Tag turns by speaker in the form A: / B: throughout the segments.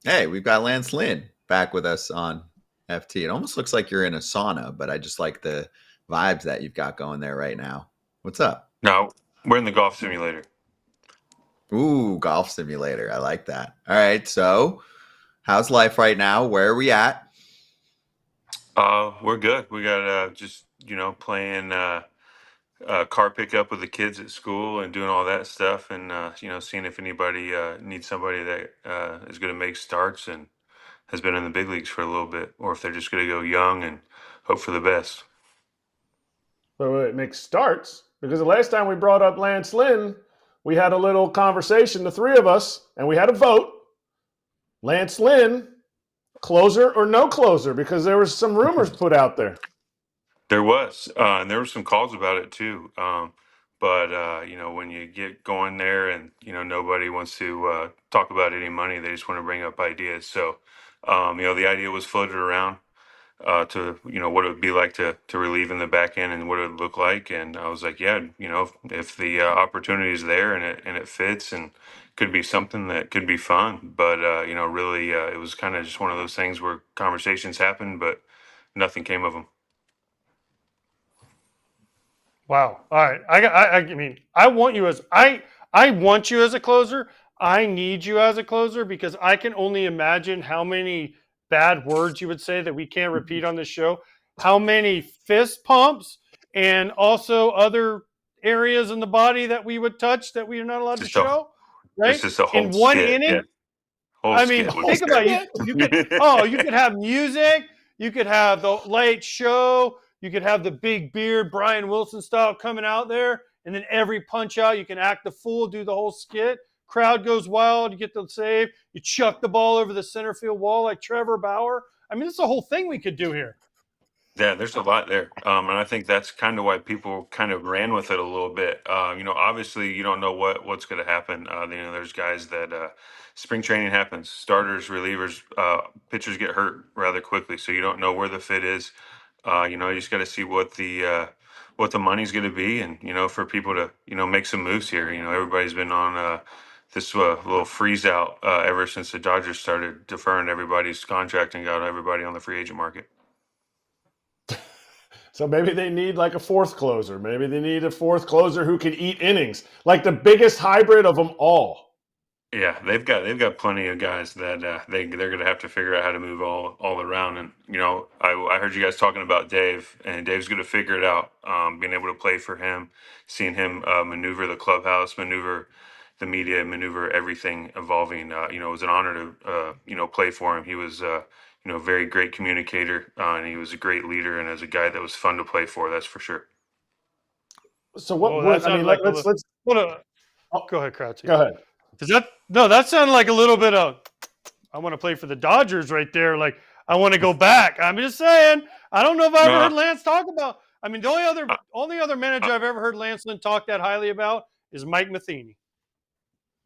A: Hey, we've got Lance Lynn back with us on FT. It almost looks like you're in a sauna, but I just like the vibes that you've got going there right now. What's up?
B: No, we're in the golf simulator.
A: Ooh, golf simulator. I like that. All right. So, how's life right now? Where are we at?
B: We're good. We got just playing car pickup with the kids at school and doing all that stuff, and seeing if anybody needs somebody that is going to make starts and has been in the big leagues for a little bit, or if they're just going to go young and hope for the best.
C: So it makes starts because the last time we brought up Lance Lynn, we had a little conversation, the three of us, and we had a vote. Lance Lynn, closer or no closer? Because there was some rumors put out there.
B: There was, and there were some calls about it too. But when you get going there, and nobody wants to talk about any money, they just want to bring up ideas. So, the idea was floated around to what it would be like to relieve in the back end and what it would look like. And I was like, yeah, if the opportunity is there and it fits and could be something that could be fun. But really, it was kind of just one of those things where conversations happened, but nothing came of them.
D: Wow. All right. I want you as a closer. I need you as a closer because I can only imagine how many bad words you would say that we can't repeat on this show. How many fist pumps and also other areas in the body that we would touch that we are not allowed to
B: Just a,
D: show.
B: it's
D: Right?
B: just a whole
D: In one
B: skit.
D: inning.
B: Yeah, whole
D: I mean,
B: skit.
D: think about it. You could have music. You could have the late show. You could have the big beard, Brian Wilson style coming out there. And then every punch out, you can act the fool, do the whole skit. Crowd goes wild. You get the save. You chuck the ball over the center field wall like Trevor Bauer. I mean, it's a whole thing we could do here.
B: Yeah, there's a lot there, and I think that's kind of why people kind of ran with it a little bit. Obviously, you don't know what's going to happen. There's guys that spring training happens, starters, relievers, pitchers get hurt rather quickly, so you don't know where the fit is. You just got to see what the money's going to be, and for people to make some moves here. Everybody's been on this little freeze out ever since the Dodgers started deferring everybody's contract and got everybody on the free agent market.
C: So maybe they need like a fourth closer. Maybe they need a fourth closer who can eat innings, like the biggest hybrid of them all.
B: Yeah, they've got plenty of guys that they're going to have to figure out how to move all around. And I heard you guys talking about Dave, and Dave's going to figure it out. Being able to play for him, seeing him maneuver the clubhouse, maneuver the media, maneuver everything evolving. It was an honor to play for him. He was a very great communicator, and he was a great leader, and as a guy that was fun to play for. That's for sure.
C: So what would I mean? Let's
D: Go ahead, Kratz.
C: Go ahead.
D: That sounded like a little bit of I want to play for the Dodgers right there. Like I want to go back. I'm just saying. I don't know if I've ever heard Lance talk about. I mean, the only other manager I've ever heard Lance Lynn talk that highly about is Mike Matheny.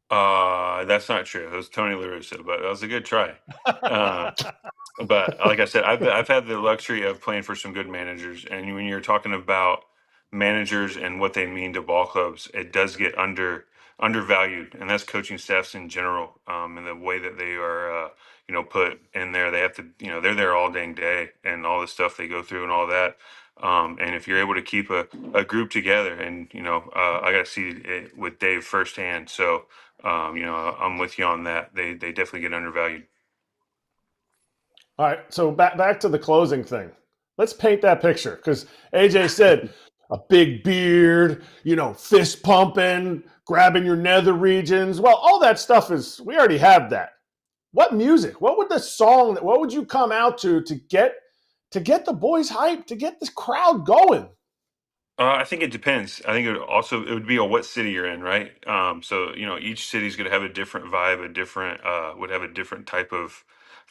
B: That's not true. It was Tony La Russa, but that was a good try. But like I said, I've had the luxury of playing for some good managers, and when you're talking about managers and what they mean to ball clubs, it does get undervalued, and that's coaching staffs in general, and the way that they are, put in there. They have to, they're there all dang day, and all the stuff they go through and all that. And if you're able to keep a group together, and I got to see it with Dave firsthand, so I'm with you on that. They definitely get undervalued.
C: All right, so back to the closing thing. Let's paint that picture because AJ said a big beard, fist pumping, grabbing your nether regions. Well, all that stuff we already have that. What music? What would you come out to get the boys hyped, to get this crowd going?
B: I think it depends. I think it would be on what city you're in, right? So each city's going to have a different vibe, would have a different type of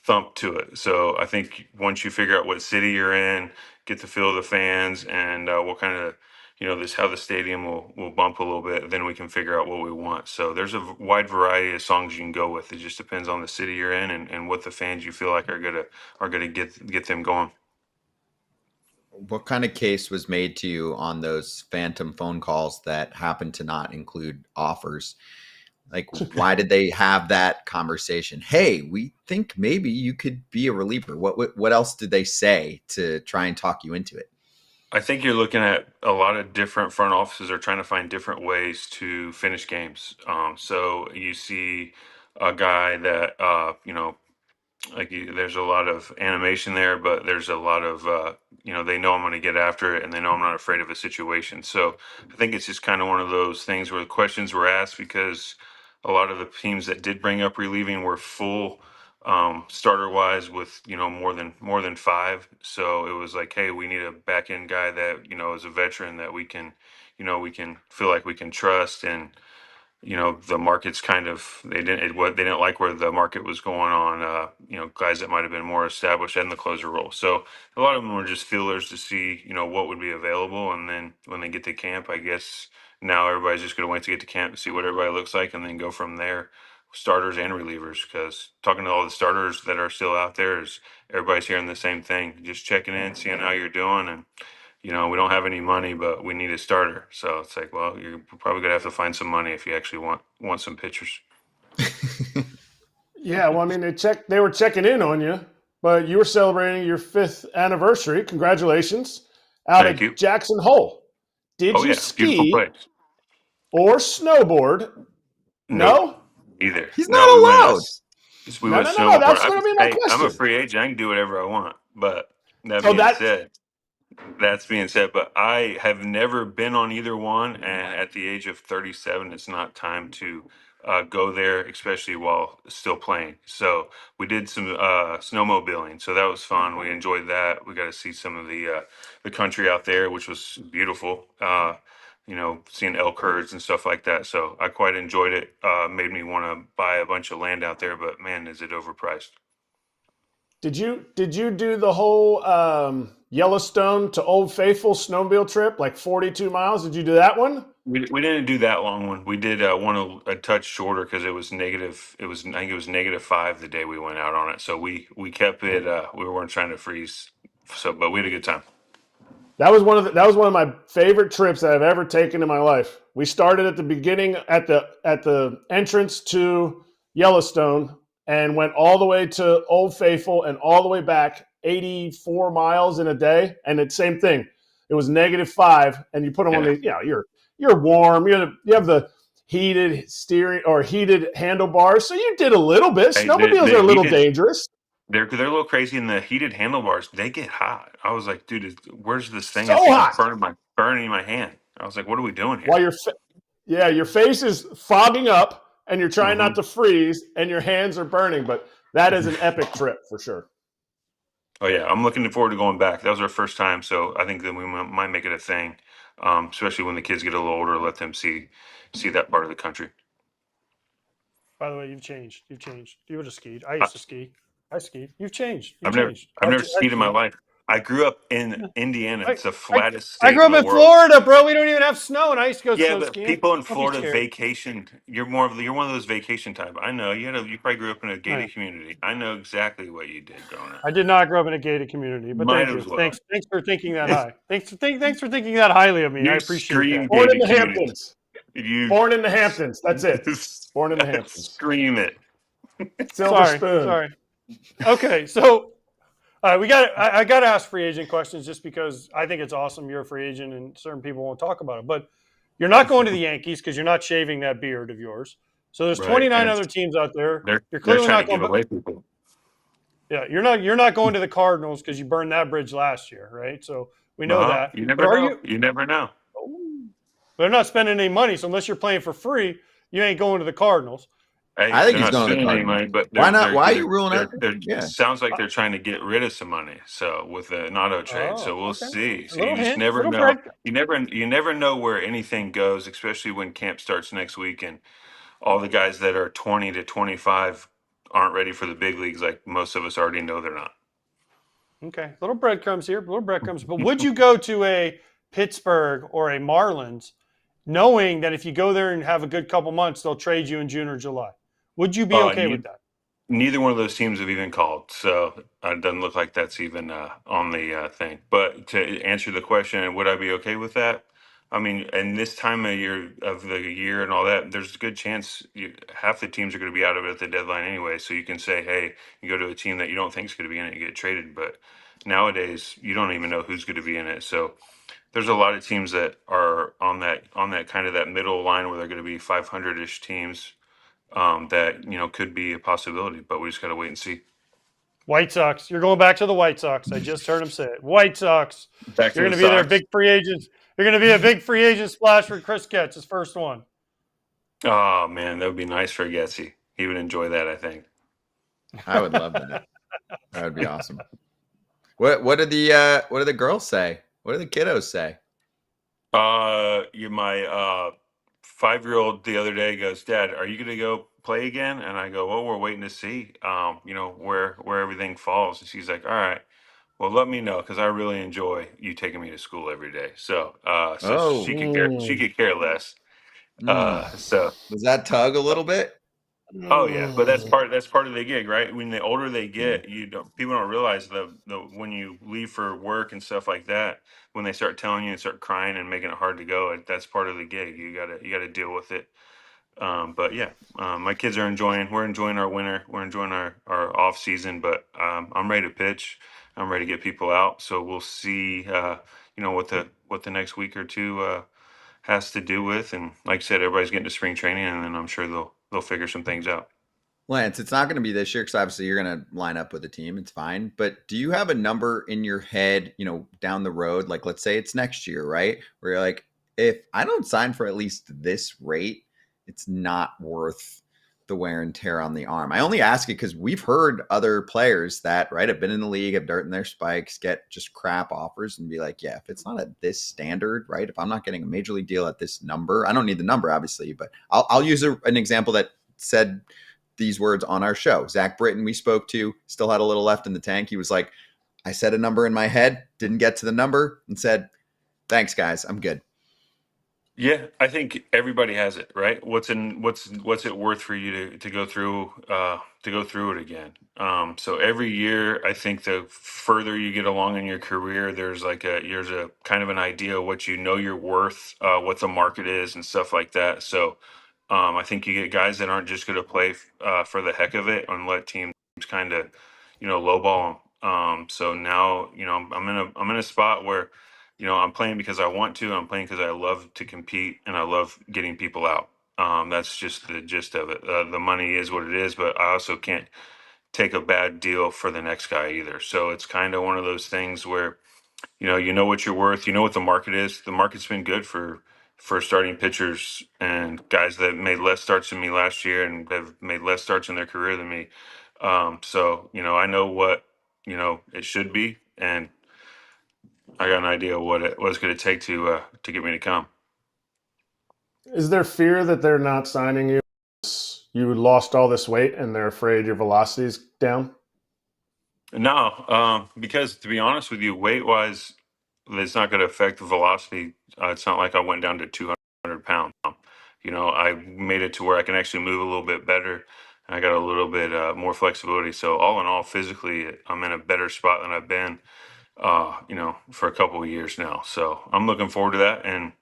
B: thump to it. So I think once you figure out what city you're in, get the feel of the fans, and what kind of this how the stadium will bump a little bit, then we can figure out what we want. So there's a wide variety of songs you can go with. It just depends on the city you're in and what the fans you feel like are gonna get them going.
A: What kind of case was made to you on those phantom phone calls that happened to not include offers? Like, why did they have that conversation? Hey, we think maybe you could be a reliever. What else did they say to try and talk you into it?
B: I think you're looking at a lot of different front offices are trying to find different ways to finish games. So you see a guy that there's a lot of animation there, but there's a lot of they know I'm going to get after it, and they know I'm not afraid of a situation. So I think it's just kind of one of those things where the questions were asked because a lot of the teams that did bring up relieving were full starter wise with more than five. So it was like, hey, we need a back end guy that is a veteran that we can feel like we can trust. And the market's kind of they didn't like where the market was going on. Guys that might have been more established in the closer role. So a lot of them were just feelers to see what would be available, and then when they get to camp, I guess now everybody's just going to wait to get to camp to see what everybody looks like, and then go from there, starters and relievers. Because talking to all the starters that are still out there, is everybody's hearing the same thing, just checking in, seeing how you're doing, and we don't have any money, but we need a starter. So it's like, well, you're probably gonna have to find some money if you actually want some pitchers.
C: Yeah, well, I mean, they were checking in on you, but you were celebrating your 5th anniversary. Congratulations. Out
B: Thank
C: at
B: you.
C: Jackson Hole. Did
B: Oh
C: you
B: yeah, beautiful
C: ski
B: place.
C: or snowboard?
B: Nope,
C: No?
B: either.
A: He's
B: No,
A: not
B: we went
A: allowed.
C: No,
B: went
C: no, no, no.
B: snowboard.
C: That's going to be my
B: I'm a
C: question.
B: free agent. I can do whatever I want. But that
C: So
B: being said, but I have never been on either one, and at the age of 37, it's not time to go there, especially while still playing. So we did some snowmobiling, so that was fun. We enjoyed that. We got to see some of the country out there, which was beautiful. Seeing elk herds and stuff like that. So I quite enjoyed it. Made me want to buy a bunch of land out there, but man, is it overpriced.
C: Did you do the whole Yellowstone to Old Faithful snowmobile trip, like 42 miles? Did you do that one?
B: We didn't do that long one. We did one a touch shorter because it was negative. I think it was -5 the day we went out on it. So we kept it. We weren't trying to freeze. So, but we had a good time.
C: That was one of my favorite trips that I've ever taken in my life. We started at the beginning at the entrance to Yellowstone and went all the way to Old Faithful and all the way back 84 miles in a day. And it's same thing. It was -5, and you put them on the you're warm. You have the heated steering or heated handlebars, so you did a little bit.
B: Hey,
C: Snowmobiles are a little dangerous.
B: They're a little crazy, in the heated handlebars, they get hot. I was like, dude, where's this thing?
C: So
B: It's
C: hot.
B: burning my hand. I was like, what are we doing here?
C: While your face is fogging up and you're trying not to freeze and your hands are burning, but that is an epic trip for sure.
B: Oh yeah, I'm looking forward to going back. That was our first time, so I think that we might make it a thing, especially when the kids get a little older. Let them see that part of the country.
D: By the way, you've changed. You would have skied. I used to ski. I skied. You've changed.
B: I've never skied in my life. I grew up in Indiana. It's the flattest state
D: I grew up in Florida, bro. We don't even have snow, and I used to go snow skiing.
B: People in Florida vacation. You're one of those vacation type. I know you probably grew up in a gated community. I know exactly what you did growing up.
D: I did not grow up in a gated community, but
B: Might
D: thank you.
B: well.
D: Thanks for thinking that high. Thanks for thinking that highly of me. I appreciate that.
C: Born in the Hamptons. Born in the Hamptons. That's it. Born in the Hamptons.
B: Scream it.
C: Silver spoon.
D: Sorry. Okay, so I got to ask free agent questions just because I think it's awesome. You're a free agent, and certain people won't talk about it. But you're not going to the Yankees because you're not shaving that beard of yours. So there's 29 other teams out there. You're clearly not going
B: to give away people.
D: Yeah, you're not going to the Cardinals because you burned that bridge last year, right? So we know that.
B: You never know. You never know.
D: They're not spending any money, so unless you're playing for free, you ain't going to the Cardinals.
B: Hey,
A: I think he's going to the Cardinals.
B: Money, but
A: why not? Why are you ruling out?
B: It sounds like they're trying to get rid of some money. So with an auto trade, so we'll see. So you just never know. You never know where anything goes, especially when camp starts next week, and all the guys that are 20 to 25 aren't ready for the big leagues. Like most of us already know they're not.
D: Okay, little breadcrumbs here, little breadcrumbs. But would you go to a Pittsburgh or a Marlins, knowing that if you go there and have a good couple months, they'll trade you in June or July? Would you be okay with that?
B: Neither one of those teams have even called, so it doesn't look like that's even on the thing. But to answer the question, would I be okay with that? I mean, and this time of the year and all that, there's a good chance half the teams are going to be out of it at the deadline anyway. So you can say, hey, you go to a team that you don't think is going to be in it, you get traded. But nowadays, you don't even know who's going to be in it. So there's a lot of teams that are on that kind of that middle line where they're going to be 500-ish teams that could be a possibility. But we just got to wait and see.
D: White Sox. You're going back to the White Sox. I just heard him say it. White Sox.
B: Back to
D: You're
B: the
D: going to be their
B: Sox.
D: big free agents. You're going to be a big free agent splash for Chris Getz, his first one.
B: Oh man, that would be nice for Getzy. He would enjoy that, I think.
A: I would love that. That would be awesome. What do the girls say? What do the kiddos say?
B: My 5-year-old the other day goes, Dad, are you gonna go play again? And I go, well, we're waiting to see, where everything falls. And she's like, all right, well, let me know because I really enjoy you taking me to school every day. So,
A: Oh.
B: she could care less. So
A: Does that tug a little bit?
B: Oh yeah, but that's part of the gig, right? When the older they get, people don't realize the when you leave for work and stuff like that, when they start telling you and start crying and making it hard to go, that's part of the gig. You gotta deal with it. But yeah, my kids are enjoying. We're enjoying our winter. We're enjoying our off season. But I'm ready to pitch. I'm ready to get people out. So we'll see. What the next week or two has to do with. And like I said, everybody's getting to spring training, and then I'm sure they'll figure some things out.
A: Lance, it's not going to be this year because obviously you're going to line up with the team. It's fine. But do you have a number in your head, down the road? Like, let's say it's next year, right? Where you're like, if I don't sign for at least this rate, it's not worth the wear and tear on the arm. I only ask it because we've heard other players that, right, have been in the league, have dirt in their spikes, get just crap offers and be like, yeah, if it's not at this standard, right, if I'm not getting a major league deal at this number, I don't need the number, obviously, but I'll use an example that said these words on our show. Zach Britton, we spoke to, still had a little left in the tank. He was like, I said a number in my head, didn't get to the number, and said, thanks, guys, I'm good.
B: Yeah, I think everybody has it, right? What's it worth for you to go through it again? So every year, I think the further you get along in your career, there's a kind of an idea of what you're worth, what the market is, and stuff like that. So I think you get guys that aren't just going to play for the heck of it and let teams kind of lowball them. So now I'm in a spot where I'm playing because I want to. I'm playing because I love to compete and I love getting people out. That's just the gist of it. The money is what it is, but I also can't take a bad deal for the next guy either. So it's kind of one of those things where you know what you're worth. You know what the market is. The market's been good for starting pitchers and guys that made less starts than me last year and have made less starts in their career than me. So I know what it should be, and I got an idea what it's going to take to get me to come.
C: Is there fear that they're not signing you? You lost all this weight and they're afraid your velocity's down?
B: No, because to be honest with you, weight wise, it's not going to affect the velocity. It's not like I went down to 200 pounds. I made it to where I can actually move a little bit better. I got a little bit more flexibility. So all in all, physically, I'm in a better spot than I've been, for a couple of years now. So I'm looking forward to that. And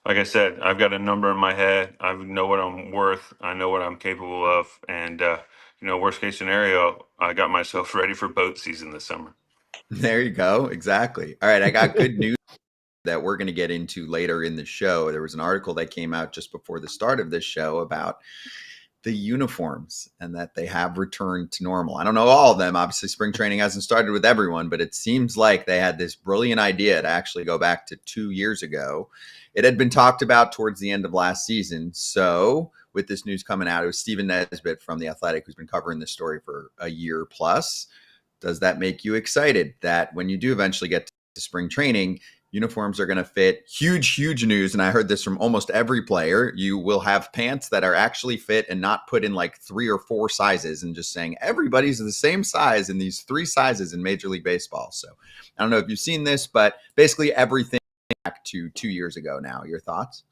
B: like I said, I've got a number in my head. I know what I'm worth. I know what I'm capable of. And, worst case scenario, I got myself ready for boat season this summer.
A: There you go. Exactly. All right. I got good news that we're going to get into later in the show. There was an article that came out just before the start of this show about the uniforms and that they have returned to normal. I don't know all of them. Obviously, spring training hasn't started with everyone, but it seems like they had this brilliant idea to actually go back to 2 years ago. It had been talked about towards the end of last season. So with this news coming out, it was Stephen Nesbitt from The Athletic who's been covering this story for a year plus. Does that make you excited that when you do eventually get to spring training, uniforms are going to fit? Huge news. And I heard this from almost every player. You will have pants that are actually fit and not put in like 3 or 4 sizes and just saying everybody's the same size in these 3 sizes in Major League Baseball. So I don't know if you've seen this, but basically everything back to 2 years ago now. Your thoughts?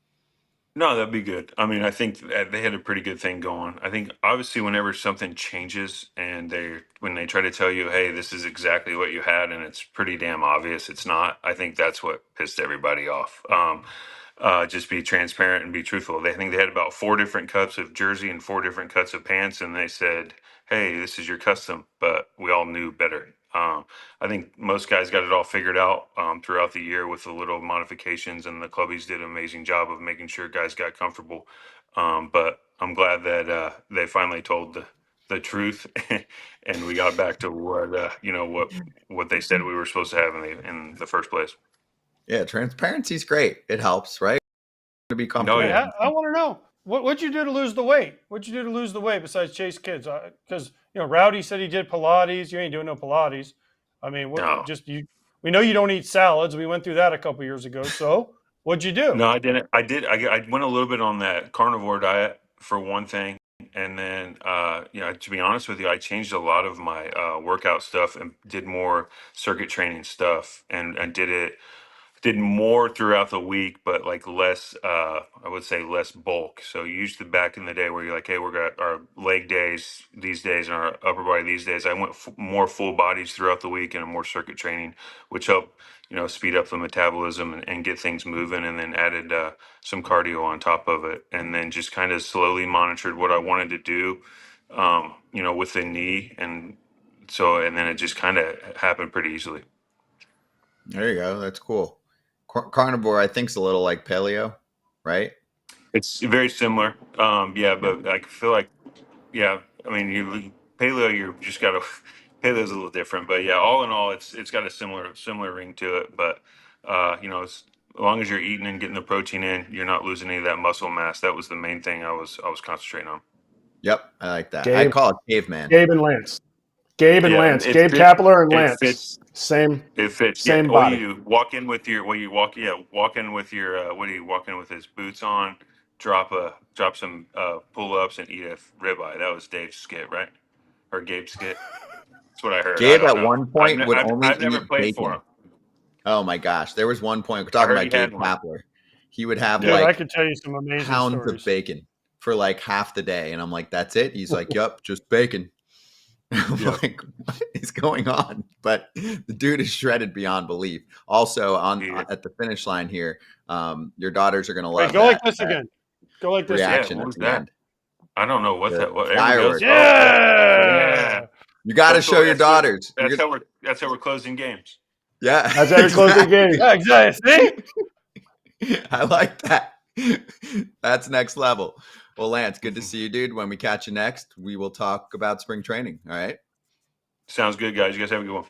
B: No, that'd be good. I mean, I think they had a pretty good thing going. I think obviously whenever something changes and when they try to tell you, hey, this is exactly what you had, and it's pretty damn obvious it's not, I think that's what pissed everybody off. just be transparent and be truthful. I think they had about 4 different cuts of jersey and 4 different cuts of pants, and they said, "Hey, this is your custom," but we all knew better. I think most guys got it all figured out throughout the year with the little modifications, and the clubbies did an amazing job of making sure guys got comfortable. But I'm glad that they finally told the truth, and we got back to what they said we were supposed to have in the first place.
A: Yeah, transparency's great. It helps, right? To be
B: No,
A: comfortable.
B: yeah.
D: I want to know what'd you do to lose the weight? What'd you do to lose the weight besides chase kids? Because Rowdy said he did Pilates. You ain't doing no Pilates. I mean,
B: No.
D: we know you don't eat salads. We went through that a couple years ago. So what'd you do?
B: No, I didn't. I went a little bit on that carnivore diet for one thing, and then to be honest with you, I changed a lot of my workout stuff and did more circuit training stuff, and did more throughout the week, but like less, I would say less bulk. So you used to back in the day where you're like, hey, we're got our leg days these days and our upper body these days. I went more full bodies throughout the week and more circuit training, which helped, speed up the metabolism and get things moving, and then added some cardio on top of it. And then just kind of slowly monitored what I wanted to do, with the knee. And then it just kind of happened pretty easily.
A: There you go. That's cool. Carnivore, I think, is a little like paleo, right?
B: It's very similar. But I feel like, I mean, paleo, you just got to, paleo's a little different, but yeah, all in all, it's got a similar ring to it. But, as long as you're eating and getting the protein in, you're not losing any of that muscle mass. That was the main thing I was concentrating on.
A: Yep. I like that.
C: Gabe,
A: I call it caveman.
C: Gabe and Lance. Gabe and
B: Yeah,
C: Lance.
B: it
C: Gabe
B: fits-
C: Kapler and
B: it
C: Lance.
B: fits.
C: Same.
B: It fits.
C: Same
B: yeah.
C: body.
B: You walk in with your, walk in with your, what do you walk in with his boots on, drop some pull-ups and eat a ribeye. That was Dave's skit, right? Or Gabe's skit. That's what I heard.
A: Gabe
B: I don't
A: at
B: know.
A: one point would only
B: I've never
A: eat
B: played
A: bacon.
B: for him.
A: Oh my gosh. There was one point, we're
B: I
A: talking
B: heard
A: about
B: he had
A: Gabe
B: one.
A: Kapler. He would have
D: Dude, I
A: like
D: could tell you some amazing
A: pounds
D: stories.
A: of bacon for like half the day. And I'm like, that's it? He's like, yep, just bacon. I'm
B: Yep.
A: like, what is going on? But the dude is shredded beyond belief. Also,
B: Yeah.
A: at the finish line here, your daughters are going to
D: Wait,
A: love
D: go
A: that,
D: like this
A: that
D: again. Go like this.
A: reaction
B: what
A: at
B: was
A: the
B: that?
A: end.
B: I don't know what
A: The
B: that. What
A: fireworks.
D: Yeah.
A: You got to
B: That's
A: show your daughters.
B: That's how we're closing games.
A: Yeah,
C: That's how we close the game.
D: Yeah, exactly. See?
A: I like that. That's next level. Well, Lance, good to see you, dude. When we catch you next, we will talk about spring training. All right.
B: Sounds good, guys. You guys have a good one.